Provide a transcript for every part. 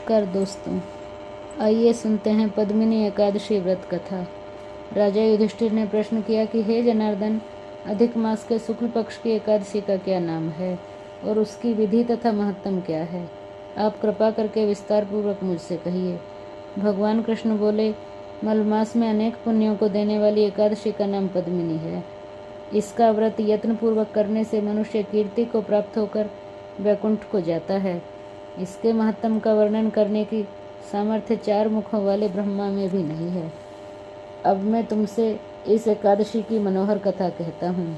नमस्कार दोस्तों, आइए सुनते हैं पद्मिनी एकादशी व्रत कथा। राजा युधिष्ठिर ने प्रश्न किया कि हे जनार्दन, अधिक मास के शुक्ल पक्ष की एकादशी का क्या नाम है और उसकी विधि तथा महत्तम क्या है? आप कृपा करके विस्तार पूर्वक मुझसे कहिए। भगवान कृष्ण बोले, मलमास में अनेक पुण्यों को देने वाली एकादशी का नाम पद्मिनी है। इसका व्रत यत्न पूर्वक करने से मनुष्य कीर्ति को प्राप्त होकर वैकुंठ को जाता है। इसके महत्तम का वर्णन करने की सामर्थ्य 4 मुखों वाले ब्रह्मा में भी नहीं है। अब मैं तुमसे इस एकादशी की मनोहर कथा कहता हूँ।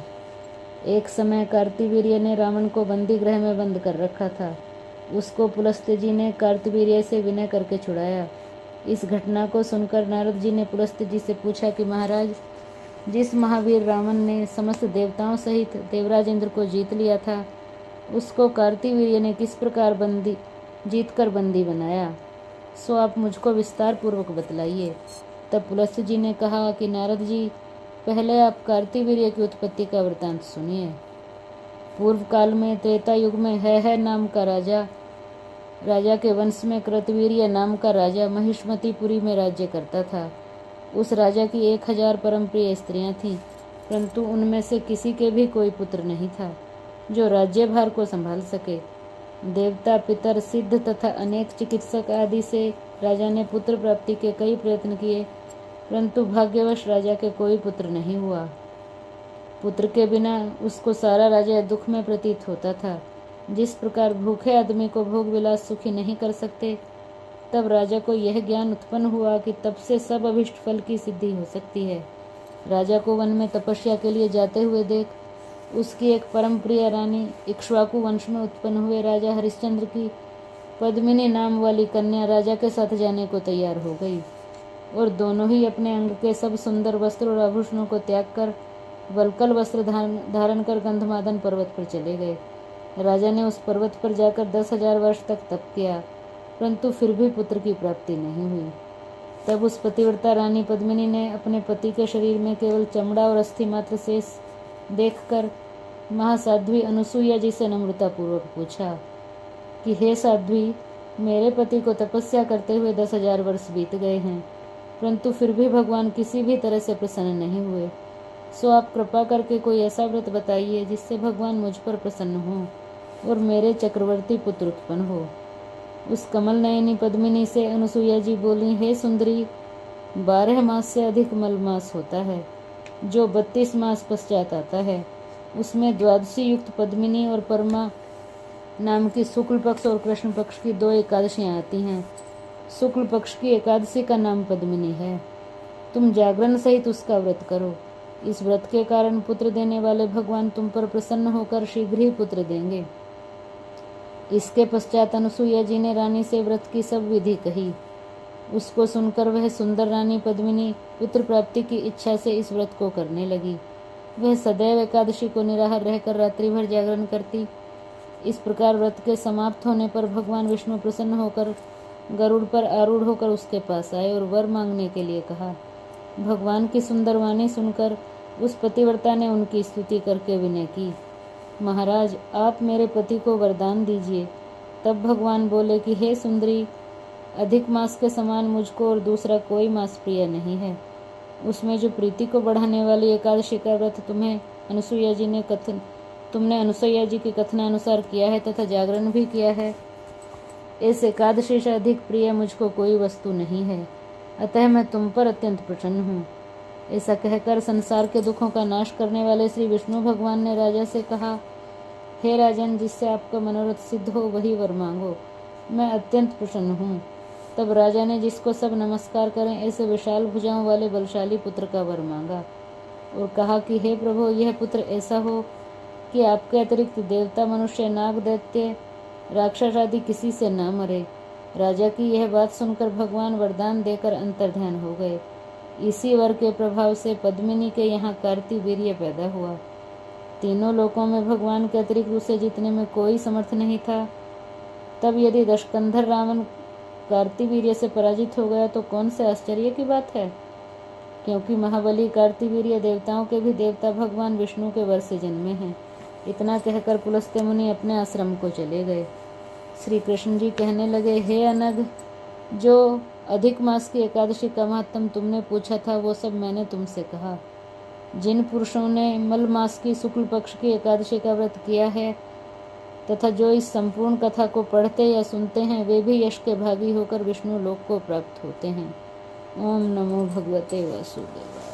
एक समय कार्तिवीर्य ने रावण को बंदी गृह में बंद कर रखा था। उसको पुलस्त्य जी ने कार्तिवीर्य से विनय करके छुड़ाया। इस घटना को सुनकर नारद जी ने पुलस्त्य जी से पूछा कि महाराज, जिस महावीर रावण ने समस्त देवताओं सहित देवराज इंद्र को जीत लिया था, उसको कार्तिवीर्य ने किस प्रकार जीतकर बंदी बनाया, सो आप मुझको विस्तार पूर्वक बतलाइए। तब पुलस्त्य जी ने कहा कि नारद जी, पहले आप कार्तिवीर्य की उत्पत्ति का वृतांत सुनिए। पूर्व काल में त्रेता युग में है नाम का राजा के वंश में कृतवीर्य नाम का राजा महिष्मतीपुरी में राज्य करता था। उस राजा की 1000 परम प्रिय स्त्रियां थीं, परंतु उनमें से किसी के भी कोई पुत्र नहीं था जो राज्यभार को संभाल सके। देवता, पितर, सिद्ध तथा अनेक चिकित्सक आदि से राजा ने पुत्र प्राप्ति के कई प्रयत्न किए, परंतु भाग्यवश राजा के कोई पुत्र नहीं हुआ। पुत्र के बिना उसको सारा राज्य दुख में प्रतीत होता था। जिस प्रकार भूखे आदमी को भोग विलास सुखी नहीं कर सकते, तब राजा को यह ज्ञान उत्पन्न हुआ कि तब से सब अभिष्ट फल की सिद्धि हो सकती है। राजा को वन में तपस्या के लिए जाते हुए देख उसकी एक परम प्रिय रानी इक्ष्वाकु वंश में उत्पन्न हुए राजा हरिश्चंद्र की पद्मिनी नाम वाली कन्या राजा के साथ जाने को तैयार हो गई और दोनों ही अपने अंग के सब सुंदर वस्त्र और आभूषणों को त्याग कर वल्कल वस्त्र धारण कर गंधमादन पर्वत पर चले गए। राजा ने उस पर्वत पर जाकर 10,000 वर्ष तक तप किया, परंतु फिर भी पुत्र की प्राप्ति नहीं हुई। तब उस पतिव्रता रानी पद्मिनी ने अपने पति के शरीर में केवल चमड़ा और अस्थि मात्र शेष देखकर महासाध्वी अनुसुईया जी से नम्रतापूर्वक पूछा कि हे साध्वी, मेरे पति को तपस्या करते हुए 10,000 वर्ष बीत गए हैं, परंतु फिर भी भगवान किसी भी तरह से प्रसन्न नहीं हुए। सो आप कृपा करके कोई ऐसा व्रत बताइए जिससे भगवान मुझ पर प्रसन्न हो और मेरे चक्रवर्ती पुत्र उत्पन्न हो। उस कमल नयनी पद्मिनी से अनुसुईया जी बोली, हे सुंदरी, 12 मास से अधिक मलमास होता है, जो 32 मास पश्चात आता है। उसमें द्वादशी युक्त पद्मिनी और परमा नाम की शुक्ल पक्ष और कृष्ण पक्ष की 2 एकादशियां आती हैं। शुक्ल पक्ष की एकादशी का नाम पद्मिनी है। तुम जागरण सहित उसका व्रत करो। इस व्रत के कारण पुत्र देने वाले भगवान तुम पर प्रसन्न होकर शीघ्र ही पुत्र देंगे। इसके पश्चात अनुसुईया जी ने रानी से व्रत की सब विधि कही। उसको सुनकर वह सुंदर रानी पद्मिनी पुत्र प्राप्ति की इच्छा से इस व्रत को करने लगी। वह सदैव एकादशी को निराहार रहकर रात्रि भर जागरण करती। इस प्रकार व्रत के समाप्त होने पर भगवान विष्णु प्रसन्न होकर गरुड़ पर आरूढ़ होकर उसके पास आए और वर मांगने के लिए कहा। भगवान की सुंदर वाणी सुनकर उस पतिव्रता ने उनकी स्तुति करके विनय की, महाराज, आप मेरे पति को वरदान दीजिए। तब भगवान बोले कि हे सुंदरी, अधिक मास के समान मुझको और दूसरा कोई मास प्रिय नहीं है। उसमें जो प्रीति को बढ़ाने वाली एकादशी का व्रत तुमने अनुसुईया जी की कथनानुसार किया है तथा जागरण भी किया है, इस एकादशी से अधिक प्रिय मुझको कोई वस्तु नहीं है। अतः मैं तुम पर अत्यंत प्रसन्न हूँ। ऐसा कहकर संसार के दुखों का नाश करने वाले श्री विष्णु भगवान ने राजा से कहा, हे राजन, जिससे आपका मनोरथ सिद्ध हो वही वर मांगो, मैं अत्यंत प्रसन्न हूँ। तब राजा ने जिसको सब नमस्कार करें ऐसे विशाल भुजाओं वाले बलशाली पुत्र का वर मांगा और कहा कि हे प्रभु, यह पुत्र ऐसा हो कि आपके अतिरिक्त देवता, मनुष्य, नाग, दैत्य, राक्षस आदि किसी से न मरे। राजा की यह बात सुनकर भगवान वरदान देकर अंतर्ध्यान हो गए। इसी वर के प्रभाव से पद्मिनी के यहाँ कार्तिवीर्य पैदा हुआ। तीनों लोकों में भगवान के अतिरिक्त उसे जीतने में कोई समर्थ नहीं था। तब यदि दशकंधर रावण कार्तिवीर्य से पराजित हो गया तो कौन से आश्चर्य की बात है, क्योंकि महाबली कार्तिवीर्य देवताओं के भी देवता भगवान विष्णु के वर से जन्मे हैं। इतना कहकर पुलस्त्य मुनि अपने आश्रम को चले गए। श्री कृष्ण जी कहने लगे, हे अनघ, जो अधिक मास की एकादशी का महत्व तुमने पूछा था वो सब मैंने तुमसे कहा। जिन पुरुषों ने मल मास की शुक्ल पक्ष की एकादशी का व्रत किया है तथा जो इस संपूर्ण कथा को पढ़ते या सुनते हैं वे भी यश के भागी होकर विष्णु लोक को प्राप्त होते हैं। ओम नमो भगवते वासुदेवाय।